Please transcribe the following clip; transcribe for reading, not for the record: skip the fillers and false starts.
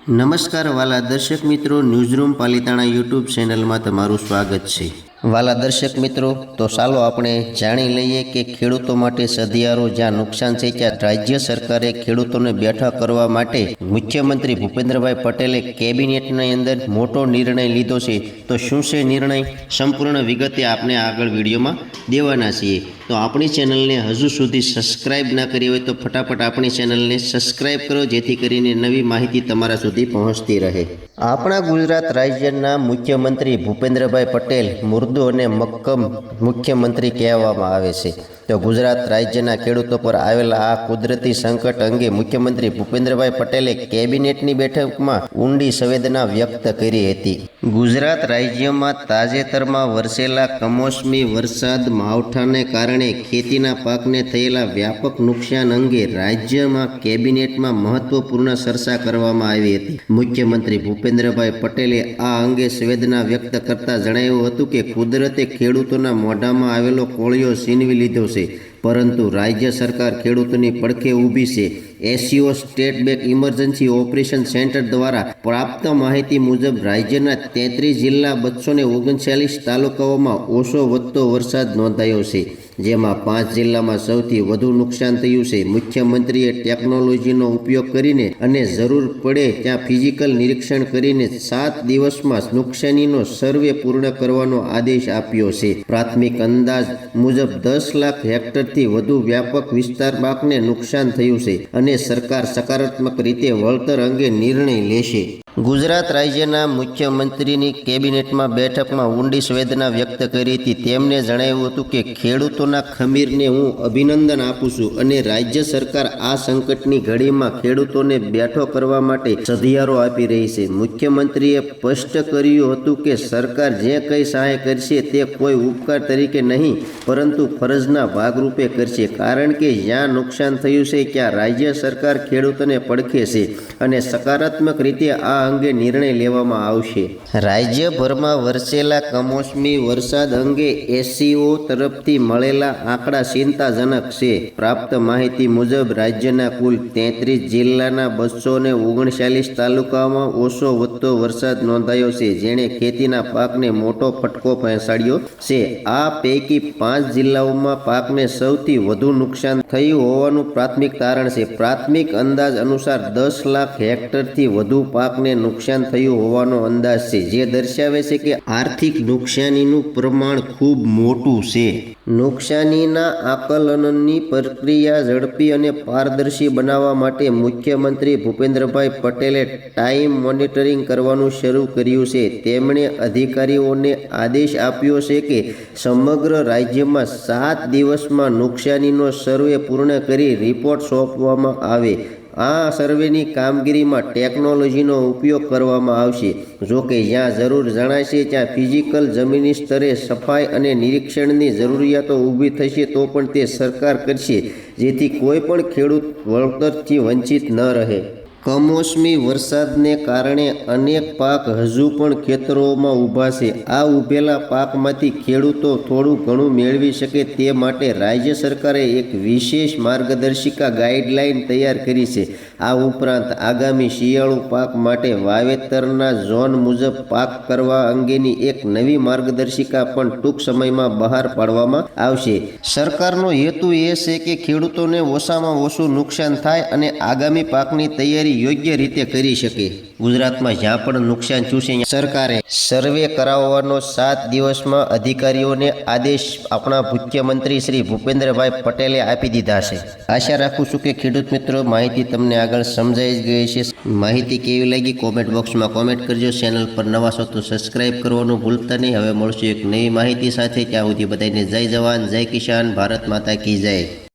નમસ્કાર વાલા દર્શક મિત્રો, ન્યૂઝરૂમ પાલિતાણા યુટ્યુબ ચેનલમાં તમારું સ્વાગત છે। વાલા દર્શક મિત્રો, તો ચાલો આપણે જાણી લઈએ કે ખેડૂતો માટે સધિયારો જ્યાં નુકસાન છે ત્યાં રાજ્ય સરકારે ખેડૂતોને બેઠા કરવા માટે મુખ્યમંત્રી ભૂપેન્દ્રભાઈ પટેલે કેબિનેટની અંદર મોટો નિર્ણય લીધો છે। તો શું છે નિર્ણય, સંપૂર્ણ વિગતે આપણે આગળ વિડીયોમાં દેવાના છીએ। તો આપણી ચેનલને હજુ સુધી સબસ્ક્રાઇબ ના કરી હોય તો ફટાફટ આપણી ચેનલને સબસ્ક્રાઇબ કરો, જેથી કરીને નવી માહિતી તમારા સુધી પહોંચતી રહે। આપણા ગુજરાત રાજ્યના મુખ્યમંત્રી ભૂપેન્દ્રભાઈ પટેલ મુર્દુ અને મક્કમ મુખ્યમંત્રી કહેવામાં આવે છે। તો ગુજરાત રાજ્યના ખેડૂતો પર આવેલા આ કુદરતી સંકટ અંગે મુખ્યમંત્રી ભૂપેન્દ્રભાઈ પટેલે કેબિનેટની બેઠકમાં ઊંડી સંવેદના વ્યક્ત કરી હતી। ગુજરાત રાજ્યમાં તાજેતરમાં વરસેલા કમોસમી વરસાદ માવઠાને કારણે ખેતીના પાકને થયેલા વ્યાપક નુકસાન અંગે રાજ્યમાં કેબિનેટમાં મહત્વપૂર્ણ ચર્ચા કરવામાં આવી હતી। મુખ્યમંત્રી ભૂપેન્દ્રભાઈ પટેલે આ અંગે સંવેદના વ્યક્ત કરતા જણાવ્યું હતું કે કુદરતે ખેડૂતોના મોઢામાં આવેલો કોળિયો છીનવી લીધો છે, પરંતુ રાજ્ય સરકાર ખેડૂતોની પડખે ઊભી છે। SCO state bank emergency operation centre દ્વારા પ્રાપ્ત માહિતી મુજબ રાજ્યના 33 જિલ્લા 239 તાલુકાઓમાં ઓછો વધતો વરસાદ નોંધાયો છે, જેમાં 5 જિલ્લામાં સૌથી વધુ નુકસાન થયું છે। મુખ્યમંત્રીએ ટેકનોલોજીનો ઉપયોગ કરીને અને જરૂર પડે ત્યાં ફિઝિકલ નિરીક્ષણ કરીને 7 દિવસમાં નુકસાનીનો સર્વે પૂર્ણ કરવાનો આદેશ આપ્યો છે। પ્રાથમિક અંદાજ મુજબ 10 લાખ હેક્ટરથી વધુ વ્યાપક વિસ્તાર પાકને નુકસાન થયું છે અને સરકાર સકારાત્મક રીતે વળતર અંગે નિર્ણય લેશે। ગુજરાત રાજ્યના મુખ્યમંત્રીની કેબિનેટમાં બેઠકમાં ઊંડી સંવેદના વ્યક્ત કરી હતી। તેમણે જણાવ્યું હતું કે ખેડૂતોના ખમીરને હું અભિનંદન આપું છું અને રાજ્ય સરકાર આ સંકટની ઘડીમાં ખેડૂતોને બેઠો કરવા માટે સધિયારો આપી રહી છે। મુખ્યમંત્રીએ સ્પષ્ટ કર્યું હતું કે સરકાર જે કંઈ સહાય કરશે તે કોઈ ઉપકાર તરીકે નહીં, પરંતુ ફરજના ભાગરૂપે કરશે, કારણ કે જ્યાં નુકસાન થયું છે ત્યાં રાજ્ય સરકાર ખેડૂતોને પડખે છે અને સકારાત્મક રીતે આ અંગે નિર્ણય લેવામાં આવશે। રાજ્યભરમાં વરસેલા કમોસમી વરસાદ અંગે એસસીઓ તરફથી મળેલા આંકડા ચિંતાજનક છે। પ્રાપ્ત માહિતી મુજબ રાજ્યના કુલ 33 જિલ્લાના 239 તાલુકાઓમાં ઓછો વધતો વરસાદ નોંધાયો છે, જેણે ખેતીના પાકને મોટો ફટકો પહોંચાડ્યો છે। આ પૈકી 5 જિલ્લાઓમાં પાકને સૌથી વધુ નુકસાન થયું હોવાનું પ્રાથમિક તારણ છે। પ્રાથમિક અંદાજ અનુસાર 10 લાખ હેક્ટરથી વધુ પાકને નુકસાન થયું હોવાનો અંદાજ છે, જે દર્શાવે છે કે આર્થિક નુકસાનીનું પ્રમાણ ખૂબ મોટું છે। નુકસાનીના આકલનની પ્રક્રિયા ઝડપી અને પારદર્શી બનાવવા માટે મુખ્યમંત્રી ભૂપેન્દ્રભાઈ પટેલે ટાઈમ મોનિટરિંગ કરવાનું શરૂ કર્યું છે। તેમણે અધિકારીઓને આદેશ આપ્યો છે કે સમગ્ર રાજ્યમાં 7 દિવસમાં નુકસાનીનો સર્વે પૂર્ણ કરી રિપોર્ટ સોંપવામાં આવે। આ સર્વેની કામગીરીમાં ટેકનોલોજીનો ઉપયોગ કરવામાં આવશે। જોકે જ્યાં જરૂર જણાશે ત્યાં ફિઝિકલ જમીની સ્તરે સફાઈ અને નિરીક્ષણની જરૂરિયાતો ઊભી થશે તો પણ તે સરકાર કરશે, જેથી કોઈ પણ ખેડૂત વળતરથી વંચિત ન રહે। કમોસમી વરસાદને કારણે અનેક પાક હજુ પણ ખેતરોમાં ઊભા છે। આ ઊભેલા પાકમાંથી ખેડૂતો થોડું ઘણું મેળવી શકે તે માટે રાજ્ય સરકારે એક વિશેષ માર્ગદર્શિકા ગાઈડલાઈન તૈયાર કરી છે। આ ઉપરાંત આગામી શિયાળુ પાક માટે વાવેતરના ઝોન મુજબ પાક કરવા અંગેની એક નવી માર્ગદર્શિકા પણ ટૂંક સમયમાં બહાર પાડવામાં આવશે। સરકારનો હેતુ એ છે કે ખેડૂતોને ઓછામાં ઓછું નુકસાન થાય અને આગામી પાકની તૈયારી યોગ્ય રીતે કરી શકે। ગુજરાતમાં જ્યાં પણ નુકસાન થયું છે સરકારે સર્વે કરાવવાનો 7 દિવસમાં અધિકારીઓને આદેશ આપણા મુખ્યમંત્રી શ્રી ભૂપેન્દ્રભાઈ પટેલે આપી દીધા છે। આશા રાખું છું કે ખેડૂત મિત્રો માહિતી તમને આગળ સમજાઈ ગઈ છે। માહિતી કેવી લાગી કોમેન્ટ બોક્સમાં કોમેન્ટ કરજો। ચેનલ પર નવા છો તો સબસ્ક્રાઇબ કરવાનું ભૂલતા નહીં। હવે મળશું એક નવી માહિતી સાથે, ત્યાં સુધી બધાને જય જવાન, જય કિસાન, ભારત માતા કી જય।